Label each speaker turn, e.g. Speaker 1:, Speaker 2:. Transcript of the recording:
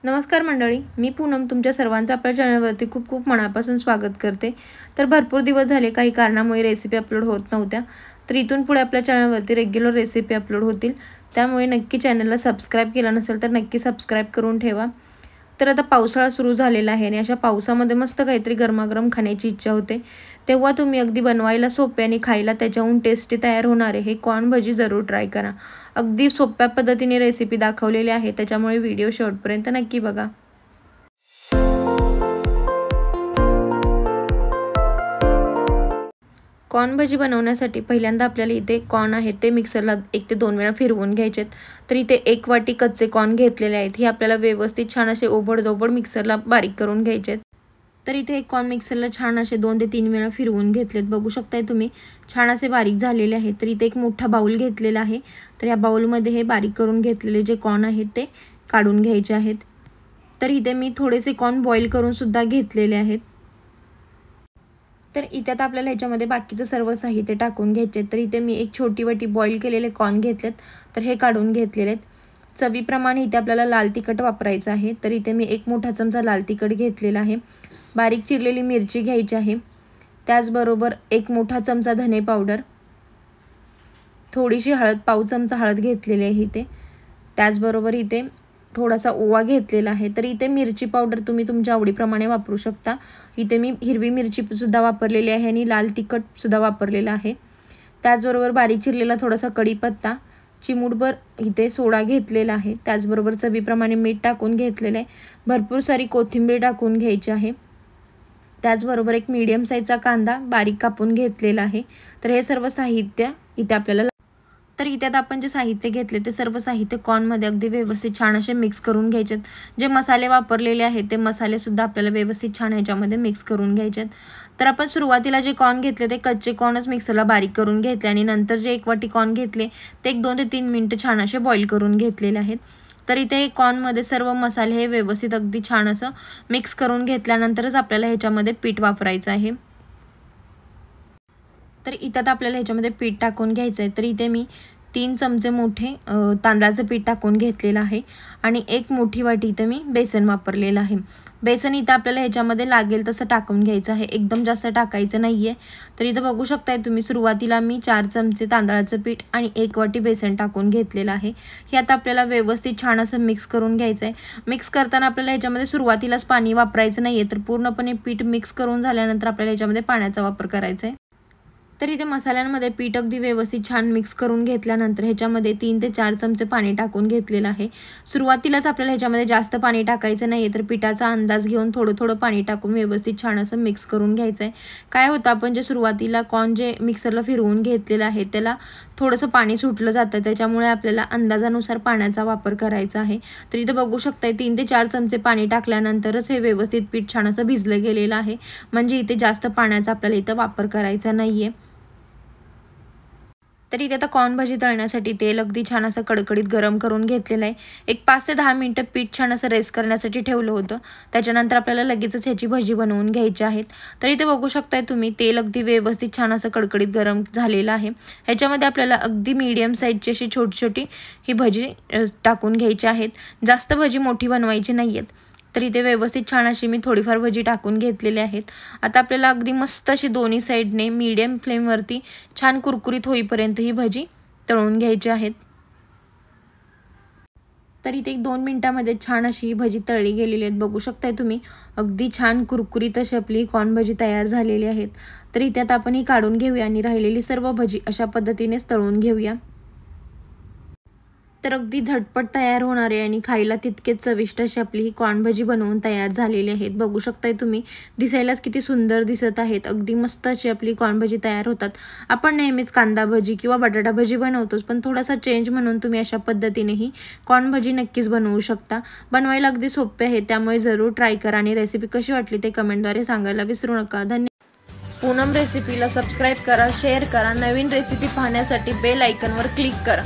Speaker 1: नमस्कार मंडळी, मी पूनम तुमच्या सर्वांचं आपल्या चॅनलवरती खूप खूप मनापासून स्वागत करते। तर भरपूर दिवस झाले काही कारणामुळे रेसिपी अपलोड होत नव्हत्या, तर इथून पुढे आपल्या चॅनलवरती रेग्युलर रेसिपी अपलोड होतील। त्यामुळे नक्की चॅनलला सबस्क्राइब केलं नसेल तर नक्की सबस्क्राइब करून ठेवा। तर आता पावसाळा सुरू झालेला आहे आणि अशा पावसामध्ये मस्त काहीतरी गरमागरम खाण्याची इच्छा होते, तेव्हा तुम्ही अगदी बनवायला सोपे आणि खायला त्याच्याहून टेस्टी तयार होणारे हे कॉर्न भजी जरूर ट्राय करा। अगदी सोप्या पद्धतीने रेसिपी दाखवलेली आहे, त्याच्यामुळे व्हिडिओ शेवटपर्यंत नक्की बघा। कॉर्न भजी बनवण्यासाठी पहिल्यांदा आपल्याला इथे कॉर्न आहेत ते मिक्सरला 1 ते 2 वेळा फिरवून घ्यायचे। तर इथे 1 वाटी कच्चे कॉर्न घेतलेले आहेत, हे आपल्याला व्यवस्थित छान असे ओबडधोबड मिक्सरला बारीक करून घ्यायचे। तर इथे एक कॉर्न मिक्सरला छान असे 2 ते 3 वेळा फिरवून घेतलेत, बघू शकताय तुम्ही छान असे बारीक झालेले आहेत। तर इथे एक मोठा बाउल घेतलेला आहे, तर या बाउलमध्ये हे बारीक करून घेतलेले जे कॉर्न आहेत ते काढून घ्यायचे आहेत। तर इथे मी थोडेसे कॉर्न बॉईल करून सुद्धा घेतलेले आहेत। तर इथे आता आपल्याला ह्याच्यामध्ये बाकीचं सर्व साहित्य टाकून घ्यायचे। तर इथे मी एक छोटी वाटी बॉईल केलेले कॉर्न घेतलेत, तर हे काढून घेतलेले आहेत। चवीप्रमाणे इथे आपल्याला लाल तिखट वापरायचं आहे, तर इथे मी 1 मोठा चमचा लाल तिखट घेतलेला आहे। बारीक चिरलेली मिरची घ्यायची आहे, त्याचबरोबर 1 मोठा चमचा धने पावडर, थोडीशी हळद, पाव चमचा हळद घेतलेली आहे इथे, त्याचबरोबर इथे थोडासा ओवा घेतलेला आहे। तर इथे मिरची पावडर तुम्ही तुमच्या आवडीप्रमाणे वापरू शकता। इथे मी हिरवी मिरची सुद्धा वापरलेली आहे आणि लाल तिखट सुद्धा वापरलेला आहे। त्याचबरोबर बारीक चिरलेला थोडासा कढीपत्ता, चिमूटभर इथे सोडा घेतलेला आहे, त्याचबरोबर चवीप्रमाणे मीठ टाकून घेतलेले आहे। भरपूर सारी कोथिंबीर टाकून घ्यायची आहे, त्याचबरोबर एक मीडियम साईजचा कांदा बारीक कापून घेतलेला आहे। तर हे सर्व साहित्य इथे आपल्याला तर इथे आता आपण जे साहित्य घेतले ते सर्व साहित्य कॉर्नमध्ये अगदी व्यवस्थित छान असे मिक्स करून घ्यायचे। जे मसाले वापरलेले आहेत ते मसाले सुद्धा आपल्याला व्यवस्थित छान ह्याच्यामध्ये मिक्स करून घ्यायचे। तर आपण सुरुवातीला जे कॉर्न घेतले ते कच्चे कॉर्नच मिक्सरला बारीक करून घेतले आणि नंतर जे 1 वाटी कॉर्न घेतले ते 1 2 ते 3 मिनिटं छान असे बॉईल करून घेतलेले आहेत। तर इथे कॉर्नमध्ये सर्व मसाले हे व्यवस्थित अगदी छान असं मिक्स करून घेतल्यानंतरच आपल्याला ह्याच्यामध्ये पीठ वापरायचं आहे। तर इथे आता आपल्याला ह्याच्यामध्ये पीठ टाकून घ्यायचं आहे। तर इथे मी 3 चमचे मोठे तांदळाचं पीठ टाकून घेतलेलं आहे आणि 1 मोठी वाटी इथे मी बेसन वापरलेलं आहे। बेसन इथं आपल्याला ह्याच्यामध्ये लागेल तसं टाकून घ्यायचं आहे, एकदम जास्त टाकायचं नाहीये। तर इथं बघू शकताय तुम्ही सुरुवातीला मी 4 चमचे तांदळाचं पीठ आणि 1 वाटी बेसन टाकून घेतलेलं आहे। हे आता आपल्याला व्यवस्थित छान असं मिक्स करून घ्यायचं आहे। मिक्स करताना आपल्याला ह्याच्यामध्ये सुरुवातीलाच पाणी वापरायचं नाहीये, तर पूर्णपणे पीठ मिक्स करून झाल्यानंतर आपल्याला ह्याच्यामध्ये पाण्याचा वापर करायचा आहे। तर इथे मसाल्यांमध्ये पीठ अगदी व्यवस्थित छान मिक्स करून घेतल्यानंतर ह्याच्यामध्ये 3 ते 4 चमचे पाणी टाकून घेतलेलं आहे। सुरुवातीलाच आपल्याला ह्याच्यामध्ये जास्त पाणी टाकायचं नाही, तर पिठाचा अंदाज घेऊन थोडं थोडं पाणी टाकून व्यवस्थित छान असं मिक्स करून घ्यायचं आहे। काय होतं, आपण जे सुरुवातीला कॉर्न जे मिक्सरला फिरवून घेतलेलं आहे त्याला थोडंसं पाणी सुटलं जातं, त्याच्यामुळे आपल्याला अंदाजानुसार पाण्याचा वापर करायचा आहे। तर इथं बघू शकताय 3 ते 4 चमचे पाणी टाकल्यानंतरच हे व्यवस्थित पीठ छान असं भिजलं गेलेलं आहे, म्हणजे इथे जास्त पाण्याचा आपल्याला इथं वापर करायचा नाहीये। तर इथे आता कॉर्न भजी तळण्यासाठी तेल अगदी छान असं कडकडीत गरम करून घेतलेलं आहे। एक 5 ते 10 मिनिटं पीठ छान असं रेस्ट करण्यासाठी ठेवलं होतं, त्याच्यानंतर आपल्याला लगेचच ह्याची भजी बनवून घ्यायची आहेत। तर इथे बघू शकताय तुम्ही तेल अगदी व्यवस्थित छान असं कडकडीत गरम झालेलं आहे। ह्याच्यामध्ये आपल्याला अगदी मीडियम साईजची अशी छोटी छोटी ही भजी टाकून घ्यायची आहेत, जास्त भजी मोठी बनवायची नाही आहेत। तर इथे व्यवस्थित छान अशी मी थोडीफार भजी टाकून घेतलेली आहेत। आता आपल्याला अगदी मस्त अशी दोन्ही साईडने मीडियम फ्लेमवरती छान कुरकुरीत होईपर्यंत ही भजी तळून घ्यायची आहेत। तर इथे 1-2 मिनिटांमध्ये छान अशी ही भजी तळली गेलेली आहेत, बघू शकताय तुम्ही अगदी छान कुरकुरीत अशी आपली कॉर्न भजी तयार झालेली आहेत। तर इथे आता आपण ही काढून घेऊया आणि राहिलेली सर्व भजी अशा पद्धतीनेच तळून घेऊया। तर अगदी झटपट तयार होणारे आणि खायला तितकेच चविष्ट अशी आपली ही कॉर्न भजी बनवून तयार झालेली आहेत, बघू शकताय तुम्ही दिसायलाच किती सुंदर दिसत आहेत। अगदी मस्त अशी आपली कॉर्न भजी तयार होतात। आपण नेहमीच कांदा भजी किंवा बटाटा भजी बनवतोच, पण थोडासा चेंज म्हणून तुम्ही अशा पद्धतीनेही कॉर्न भजी नक्कीच बनवू शकता। बनवायला अगदी सोपे आहे, त्यामुळे जरूर ट्राय करा आणि रेसिपी कशी वाटली ते कमेंटद्वारे सांगायला विसरू नका। धन्यवाद। पूनम रेसिपीला सबस्क्राइब करा, शेअर करा, नवीन रेसिपी पाहण्यासाठी बेल आयकॉनवर क्लिक करा।